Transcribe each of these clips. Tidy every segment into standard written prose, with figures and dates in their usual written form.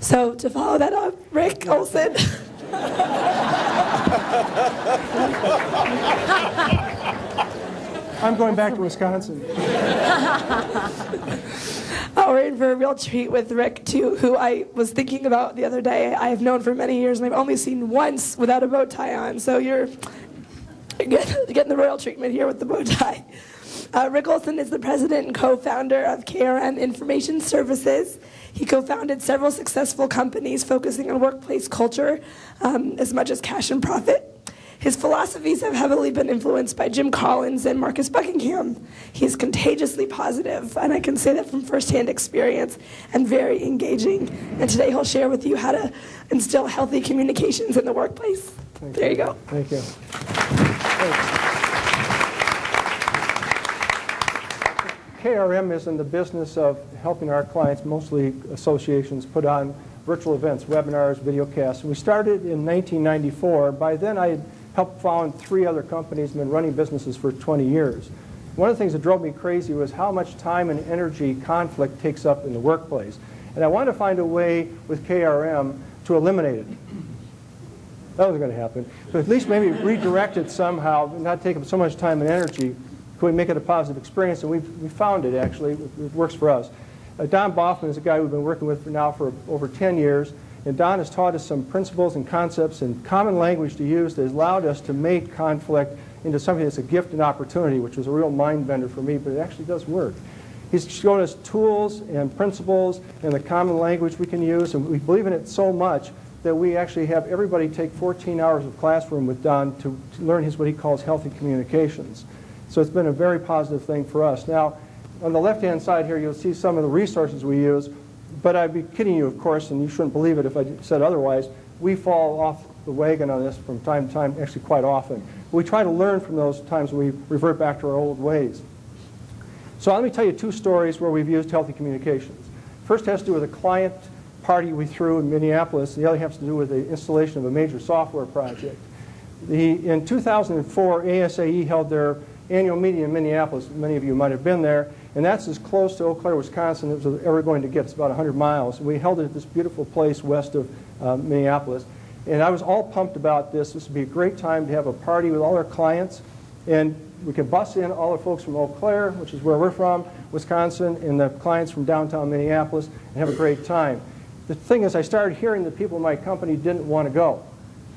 So to follow that up, Rick Olson. I'm going back to Wisconsin. We're in for a real treat with Rick, too, who I was thinking about the other day. I have known for many years, and I've only seen once without a bow tie on. So you're getting the royal treatment here with the bow tie. Rick Olson is the president and co-founder of KRM Information Services. He co-founded several successful companies focusing on workplace culture as much as cash and profit. His philosophies have heavily been influenced by Jim Collins and Marcus Buckingham. He's contagiously positive, and I can say that from firsthand experience, and very engaging. And today he'll share with you how to instill healthy communications in the workplace. There you go. Thank you. KRM is in the business of helping our clients, mostly associations, put on virtual events, webinars, videocasts. We started in 1994. By then I had helped found 3 other companies and been running businesses for 20 years. One of the things that drove me crazy was how much time and energy conflict takes up in the workplace. And I wanted to find a way with KRM to eliminate it. That wasn't going to happen. But at least maybe redirect it somehow, not take up so much time and energy. Could we make it a positive experience? And we found it, actually. It works for us. Don Boffman is a guy we've been working with now for over 10 years. And Don has taught us some principles and concepts and common language to use that has allowed us to make conflict into something that's a gift and opportunity, which was a real mind bender for me, but it actually does work. He's shown us tools and principles and the common language we can use, and we believe in it so much that we actually have everybody take 14 hours of classroom with Don to learn what he calls healthy communications. So it's been a very positive thing for us. Now, on the left-hand side here, you'll see some of the resources we use. But I'd be kidding you, of course, and you shouldn't believe it if I said otherwise. We fall off the wagon on this from time to time, actually quite often. We try to learn from those times when we revert back to our old ways. So let me tell you 2 stories where we've used healthy communications. First has to do with a client party we threw in Minneapolis. The other has to do with the installation of a major software project. In 2004, ASAE held their annual meeting in Minneapolis. Many of you might have been there. And that's as close to Eau Claire, Wisconsin as we're ever going to get. It's about 100 miles. We held it at this beautiful place west of Minneapolis. And I was all pumped about this. This would be a great time to have a party with all our clients. And we could bus in all the folks from Eau Claire, which is where we're from, Wisconsin, and the clients from downtown Minneapolis, and have a great time. The thing is, I started hearing that people in my company didn't want to go.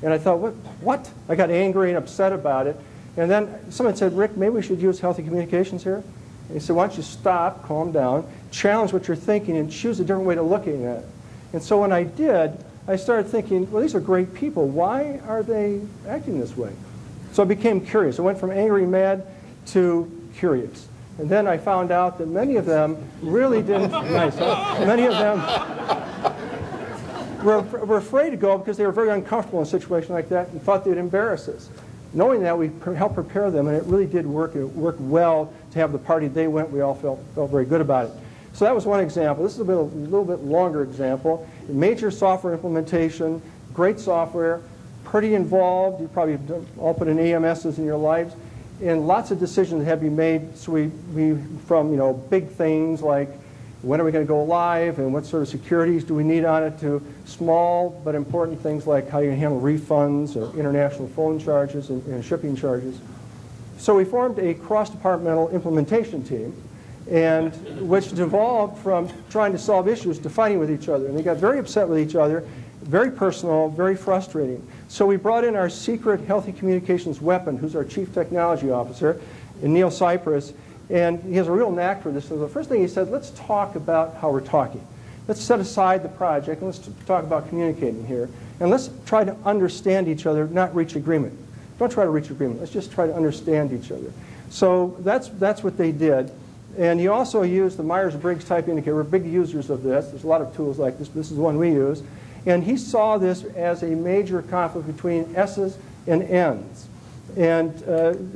And I thought, what? I got angry and upset about it. And then someone said, Rick, maybe we should use healthy communications here. And he said, why don't you stop, calm down, challenge what you're thinking, and choose a different way to looking at it. And so when I did, I started thinking, well, these are great people. Why are they acting this way? So I became curious. I went from angry and mad to curious. And then I found out that many of them really didn't, nice, huh? Many of them were afraid to go because they were very uncomfortable in a situation like that and thought they'd embarrass us. Knowing that, we helped prepare them, and it really did work. It worked well to have the party they went. We all felt very good about it. So that was one example. This is a little bit longer example. Major software implementation, great software, pretty involved. You probably all put in EMSs in your lives, and lots of decisions had to be made. So we from big things like when are we going to go live and what sort of securities do we need on it, to small but important things like how you handle refunds or international phone charges and shipping charges. So we formed a cross-departmental implementation team, and which devolved from trying to solve issues to fighting with each other. And they got very upset with each other, very personal, very frustrating. So we brought in our secret healthy communications weapon, who's our chief technology officer, Neil Cypress. And he has a real knack for this. So the first thing he said, let's talk about how we're talking. Let's set aside the project, and let's talk about communicating here. And let's try to understand each other, not reach agreement. Don't try to reach agreement. Let's just try to understand each other. So that's what they did. And he also used the Myers-Briggs type indicator. We're big users of this. There's a lot of tools like this. This is the one we use. And he saw this as a major conflict between S's and N's. And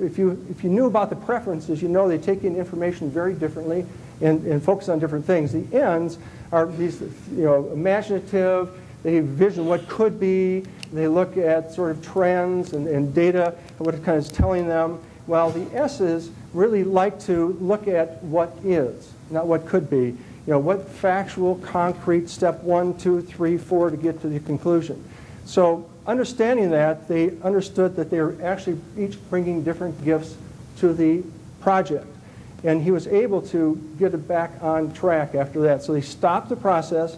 if you knew about the preferences, you know they take in information very differently and focus on different things. The N's are these, imaginative. They envision what could be. They look at sort of trends and data, what it kind of is telling them. While the S's really like to look at what is, not what could be. what factual, concrete, step 1, 2, 3, 4 to get to the conclusion. So understanding that, they understood that they were actually each bringing different gifts to the project. And he was able to get it back on track after that. So they stopped the process,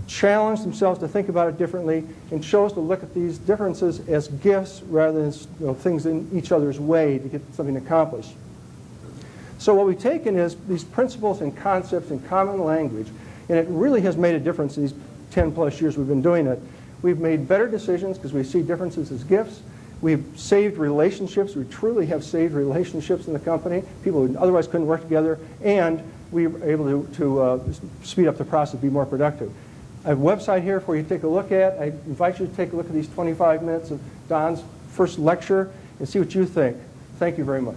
challenged themselves to think about it differently, and chose to look at these differences as gifts rather than things in each other's way to get something accomplished. So what we've taken is these principles and concepts in common language, and it really has made a difference these 10 plus years we've been doing it. We've made better decisions because we see differences as gifts. We've saved relationships. We truly have saved relationships in the company. People who otherwise couldn't work together, and we were able to speed up the process, be more productive. I have a website here for you to take a look at. I invite you to take a look at these 25 minutes of Don's first lecture and see what you think. Thank you very much.